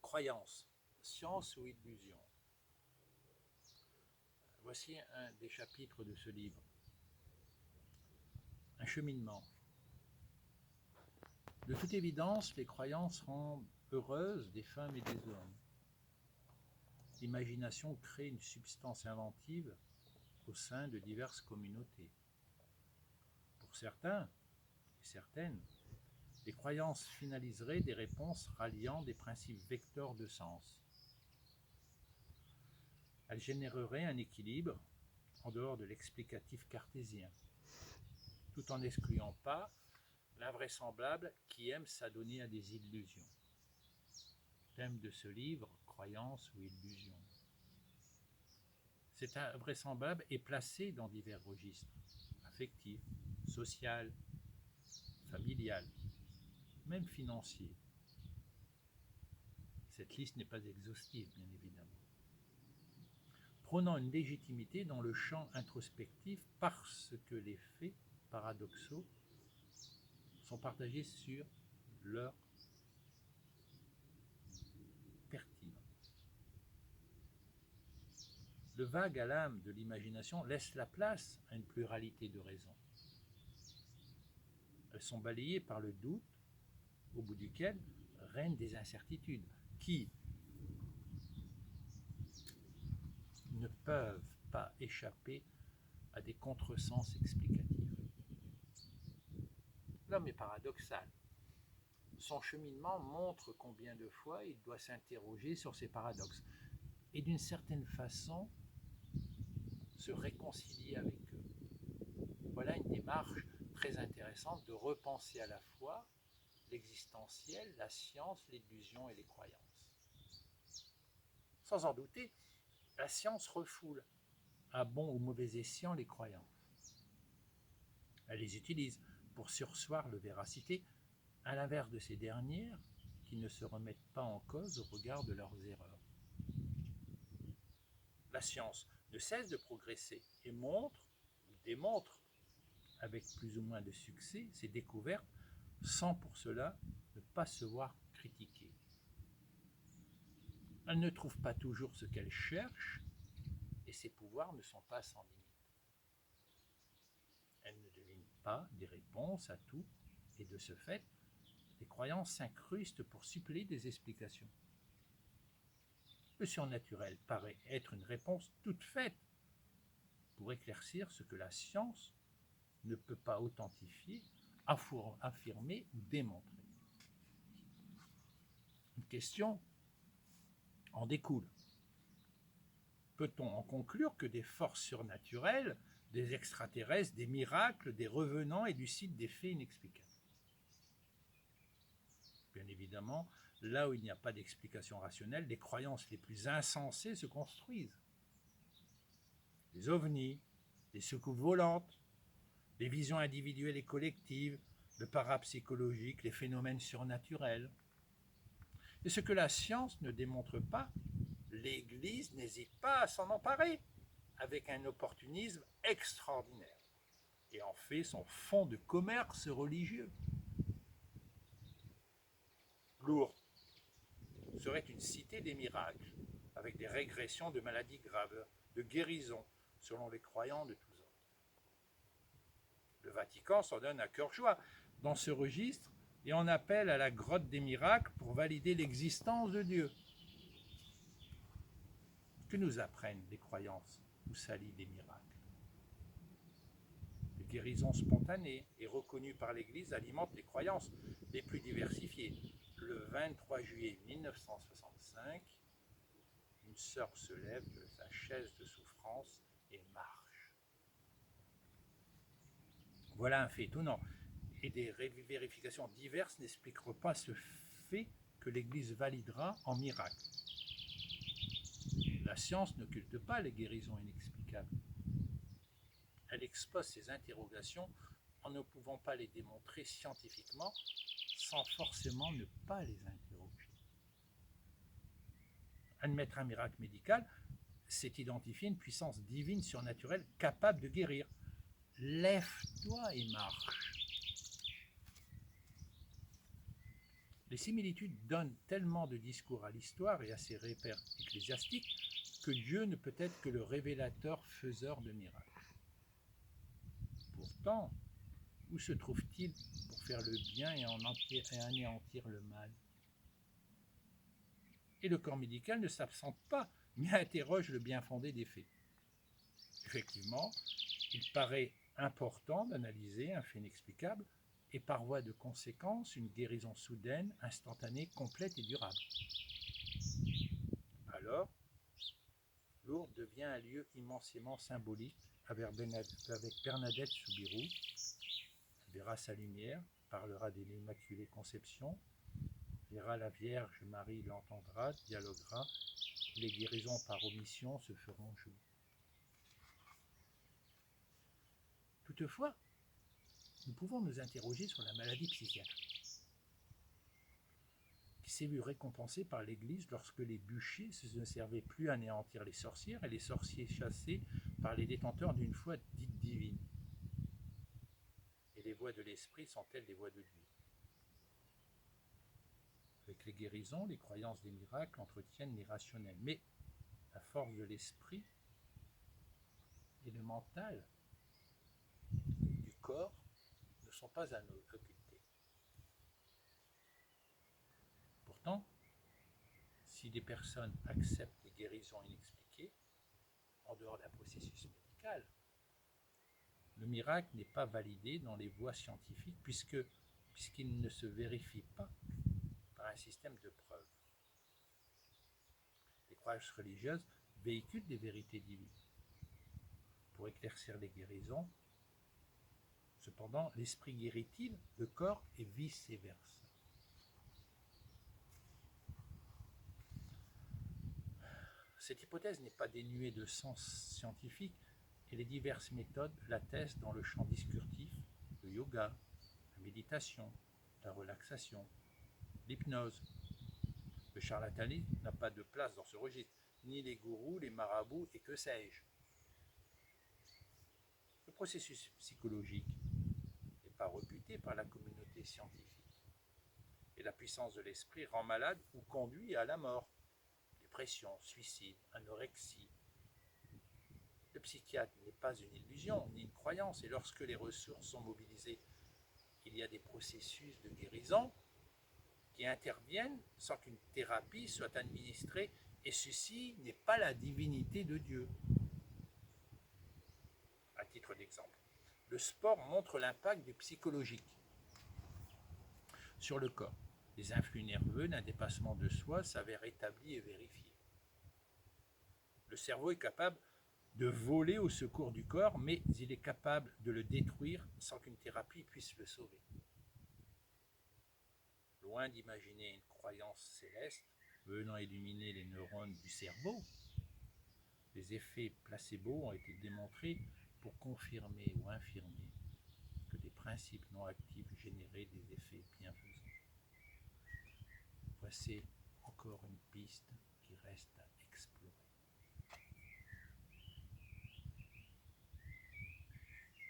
Croyance, science ou illusion? Voici un des chapitres de ce livre. Un cheminement. De toute évidence, les croyances rendent heureuses des femmes et des hommes. L'imagination crée une substance inventive au sein de diverses communautés. Pour certains et certaines, les croyances finaliseraient des réponses ralliant des principes vecteurs de sens. Elles généreraient un équilibre en dehors de l'explicatif cartésien, tout en n'excluant pas l'invraisemblable qui aime s'adonner à des illusions. Thème de ce livre, croyance ou illusion. Cet invraisemblable est placé dans divers registres, affectif, social, familial, même financier. Cette liste n'est pas exhaustive, bien évidemment. Prônant une légitimité dans le champ introspectif parce que les faits paradoxaux sont partagés sur leur pertinence. Le vague à l'âme de l'imagination laisse la place à une pluralité de raisons. Elles sont balayées par le doute, au bout duquel règnent des incertitudes qui ne peuvent pas échapper à des contresens explicatifs. L'homme est paradoxal. Son cheminement montre combien de fois il doit s'interroger sur ces paradoxes et d'une certaine façon se réconcilier avec eux. Voilà une démarche très intéressante de repenser à la fois l'existentiel, la science, l'illusion et les croyances. Sans en douter, la science refoule, à bon ou mauvais escient, les croyances. Elle les utilise pour surseoir leur véracité, à l'inverse de ces dernières qui ne se remettent pas en cause au regard de leurs erreurs. La science ne cesse de progresser et montre ou démontre avec plus ou moins de succès ses découvertes sans pour cela ne pas se voir critiquée. Elle ne trouve pas toujours ce qu'elle cherche et ses pouvoirs ne sont pas sans limite. Elle ne devine pas des réponses à tout et de ce fait, les croyances s'incrustent pour suppléer des explications. Le surnaturel paraît être une réponse toute faite pour éclaircir ce que la science ne peut pas authentifier, affirmer ou démontrer. Une question en découle. Peut-on en conclure que des forces surnaturelles, des extraterrestres, des miracles, des revenants élucident des faits inexplicables? Bien évidemment, là où il n'y a pas d'explication rationnelle, les croyances les plus insensées se construisent. Les ovnis, les soucoupes volantes, les visions individuelles et collectives, le parapsychologique, les phénomènes surnaturels. Et ce que la science ne démontre pas, l'Église n'hésite pas à s'en emparer avec un opportunisme extraordinaire et en fait son fonds de commerce religieux. Lourdes serait une cité des miracles, avec des régressions de maladies graves, de guérisons, selon les croyants de tous ordres. Le Vatican s'en donne à cœur joie dans ce registre et en appelle à la grotte des miracles pour valider l'existence de Dieu. Que nous apprennent les croyances ou s'allient des miracles? Les guérisons spontanées et reconnues par l'Église alimentent les croyances les plus diversifiées. Le 23 juillet 1965, une sœur se lève de sa chaise de souffrance et marche. Voilà un fait étonnant. Et des vérifications diverses n'expliqueront pas ce fait que l'Église validera en miracle. La science n'occulte pas les guérisons inexplicables. Elle expose ces interrogations en ne pouvant pas les démontrer scientifiquement sans forcément ne pas les interroger. Admettre un miracle médical, c'est identifier une puissance divine surnaturelle capable de guérir. Lève-toi et marche. Les similitudes donnent tellement de discours à l'histoire et à ses repères ecclésiastiques que Dieu ne peut être que le révélateur faiseur de miracles. Pourtant, où se trouve-t-il pour faire le bien et anéantir le mal? Et le corps médical ne s'absente pas, mais interroge le bien fondé des faits. Effectivement, il paraît important d'analyser un fait inexplicable et par voie de conséquence une guérison soudaine, instantanée, complète et durable. Alors, Lourdes devient un lieu immensément symbolique avec Bernadette Soubirous. Elle verra sa lumière, parlera de l'Immaculée Conception, verra la Vierge Marie, l'entendra, dialoguera, et les guérisons par omission se feront jour. Toutefois, nous pouvons nous interroger sur la maladie psychiatrique, qui s'est vue récompensée par l'Église lorsque les bûchers ne servaient plus à anéantir les sorcières et les sorciers chassés par les détenteurs d'une foi dite divine. Et les voies de l'esprit sont-elles les voies de Dieu? Avec les guérisons, les croyances des miracles entretiennent l'irrationnel, mais la force de l'esprit et le mental du corps ne sont pas à nous occulter. Pourtant, si des personnes acceptent les guérisons inexpliquées, en dehors d'un processus médical, le miracle n'est pas validé dans les voies scientifiques puisqu'il ne se vérifie pas par un système de preuves. Les croyances religieuses véhiculent des vérités divines pour éclaircir les guérisons. Cependant, l'esprit guérit-il le corps et vice-versa? Cette hypothèse n'est pas dénuée de sens scientifique et les diverses méthodes l'attestent dans le champ discursif, le yoga, la méditation, la relaxation, l'hypnose. Le charlatanisme n'a pas de place dans ce registre, ni les gourous, les marabouts et que sais-je. Le processus psychologique n'est pas rebuté par la communauté scientifique. Et la puissance de l'esprit rend malade ou conduit à la mort. Dépression, suicide, anorexie. Le psychiatre n'est pas une illusion ni une croyance, et lorsque les ressources sont mobilisées, il y a des processus de guérison qui interviennent sans qu'une thérapie soit administrée, et ceci n'est pas la divinité de Dieu. À titre d'exemple, le sport montre l'impact du psychologique sur le corps. Les influx nerveux d'un dépassement de soi s'avèrent établis et vérifiés. Le cerveau est capable de voler au secours du corps, mais il est capable de le détruire sans qu'une thérapie puisse le sauver. Loin d'imaginer une croyance céleste venant illuminer les neurones du cerveau, les effets placebo ont été démontrés pour confirmer ou infirmer que des principes non actifs généraient des effets bienfaisants. Voici encore une piste qui reste à